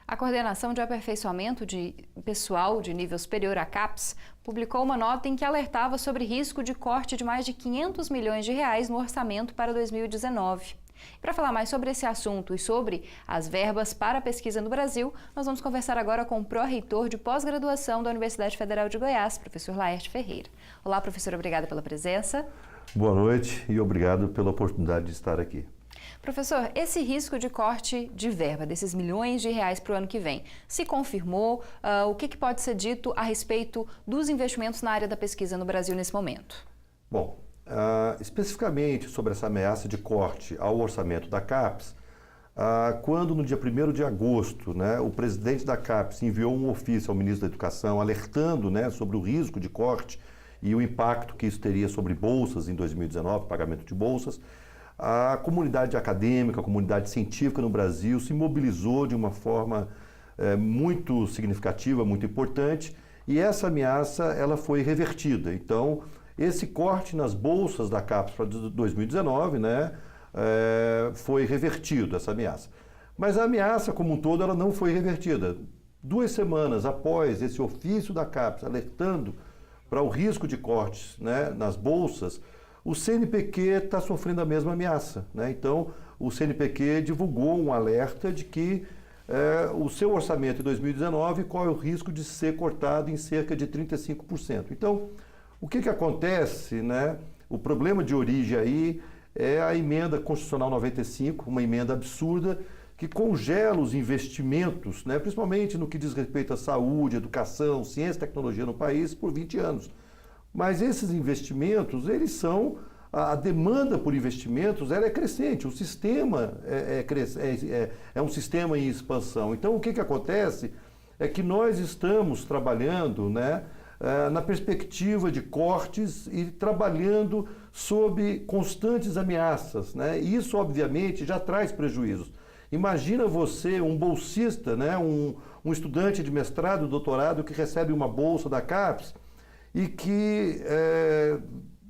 A Coordenação de Aperfeiçoamento de Pessoal de Nível Superior, a CAPES, publicou uma nota em que alertava sobre risco de corte de mais de R$500 milhões no orçamento para 2019. Para falar mais sobre esse assunto e sobre as verbas para a pesquisa no Brasil, nós vamos conversar agora com o pró-reitor de pós-graduação da Universidade Federal de Goiás, professor Laerte Ferreira. Olá, professor, obrigada pela presença. Boa noite e obrigado pela oportunidade de estar aqui. Professor, esse risco de corte de verba, desses milhões de reais para o ano que vem, se confirmou? O que pode ser dito a respeito dos investimentos na área da pesquisa no Brasil nesse momento? Bom, especificamente sobre essa ameaça de corte ao orçamento da CAPES, quando no dia 1º de agosto, o presidente da CAPES enviou um ofício ao ministro da Educação alertando sobre o risco de corte e o impacto que isso teria sobre bolsas em 2019, pagamento de bolsas, a comunidade acadêmica, a comunidade científica no Brasil se mobilizou de uma forma muito significativa, muito importante, e essa ameaça ela foi revertida. Então, esse corte nas bolsas da CAPES para 2019 foi revertido, essa ameaça. Mas a ameaça como um todo ela não foi revertida. 2 semanas após esse ofício da CAPES alertando para o risco de cortes nas bolsas, o CNPq está sofrendo a mesma ameaça. Então, o CNPq divulgou um alerta de que o seu orçamento em 2019 corre o risco de ser cortado em cerca de 35%. Então, o que acontece? O problema de origem aí é a emenda constitucional 95, uma emenda absurda que congela os investimentos, principalmente no que diz respeito à saúde, educação, ciência e tecnologia no país, por 20 anos. Mas esses investimentos, a demanda por investimentos ela é crescente, o sistema é um sistema em expansão. Então, o que acontece é que nós estamos trabalhando na perspectiva de cortes e trabalhando sob constantes ameaças. E isso, obviamente, já traz prejuízos. Imagina você, um bolsista, um estudante de mestrado, doutorado, que recebe uma bolsa da CAPES, e que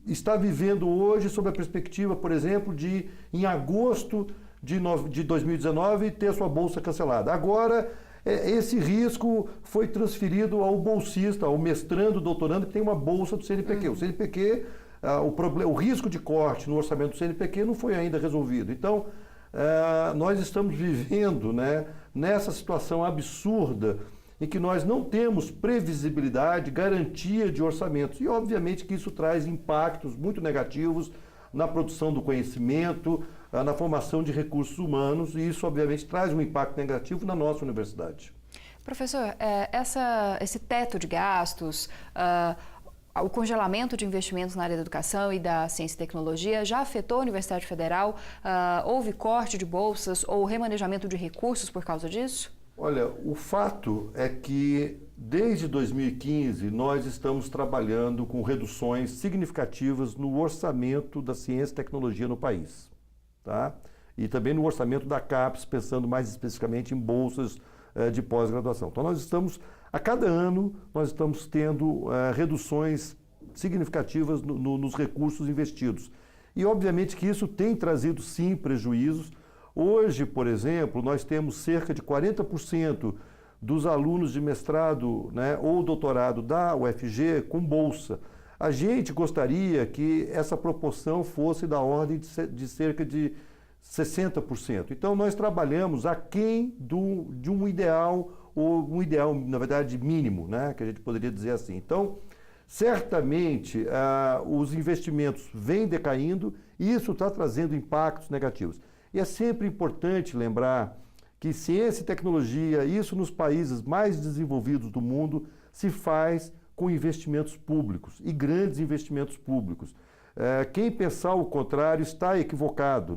está vivendo hoje sob a perspectiva, por exemplo, de, em agosto de 2019, ter sua bolsa cancelada. Agora, esse risco foi transferido ao bolsista, ao mestrando, doutorando, que tem uma bolsa do CNPq. O CNPq, o risco de corte no orçamento do CNPq não foi ainda resolvido. Então, nós estamos vivendo nessa situação absurda em que nós não temos previsibilidade, garantia de orçamentos. E, obviamente, que isso traz impactos muito negativos na produção do conhecimento, na formação de recursos humanos, e isso, obviamente, traz um impacto negativo na nossa universidade. Professor, esse teto de gastos, o congelamento de investimentos na área da educação e da ciência e tecnologia já afetou a Universidade Federal? Houve corte de bolsas ou remanejamento de recursos por causa disso? Olha, o fato é que desde 2015 nós estamos trabalhando com reduções significativas no orçamento da ciência e tecnologia no país, tá? E também no orçamento da CAPES, pensando mais especificamente em bolsas de pós-graduação. Então nós estamos, a cada ano, nós estamos tendo reduções significativas nos recursos investidos. E obviamente que isso tem trazido sim prejuízos. Hoje, por exemplo, nós temos cerca de 40% dos alunos de mestrado ou doutorado da UFG com bolsa. A gente gostaria que essa proporção fosse da ordem de cerca de 60%. Então, nós trabalhamos aquém de um ideal, ou um ideal, na verdade, mínimo, que a gente poderia dizer assim. Então, certamente, os investimentos vêm decaindo e isso está trazendo impactos negativos. E é sempre importante lembrar que ciência e tecnologia, isso nos países mais desenvolvidos do mundo, se faz com investimentos públicos e grandes investimentos públicos. Quem pensar o contrário está equivocado.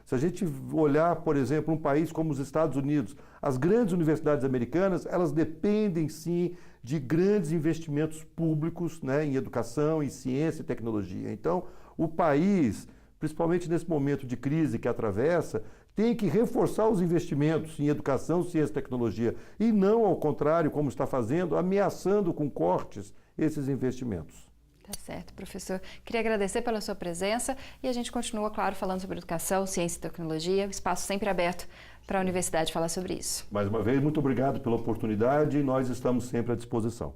Se a gente olhar, por exemplo, um país como os Estados Unidos, as grandes universidades americanas, elas dependem sim de grandes investimentos públicos em educação, em ciência e tecnologia. Então, o país, principalmente nesse momento de crise que atravessa, tem que reforçar os investimentos em educação, ciência e tecnologia, e não, ao contrário, como está fazendo, ameaçando com cortes esses investimentos. Tá certo, professor. Queria agradecer pela sua presença e a gente continua, claro, falando sobre educação, ciência e tecnologia, espaço sempre aberto para a universidade falar sobre isso. Mais uma vez, muito obrigado pela oportunidade e nós estamos sempre à disposição.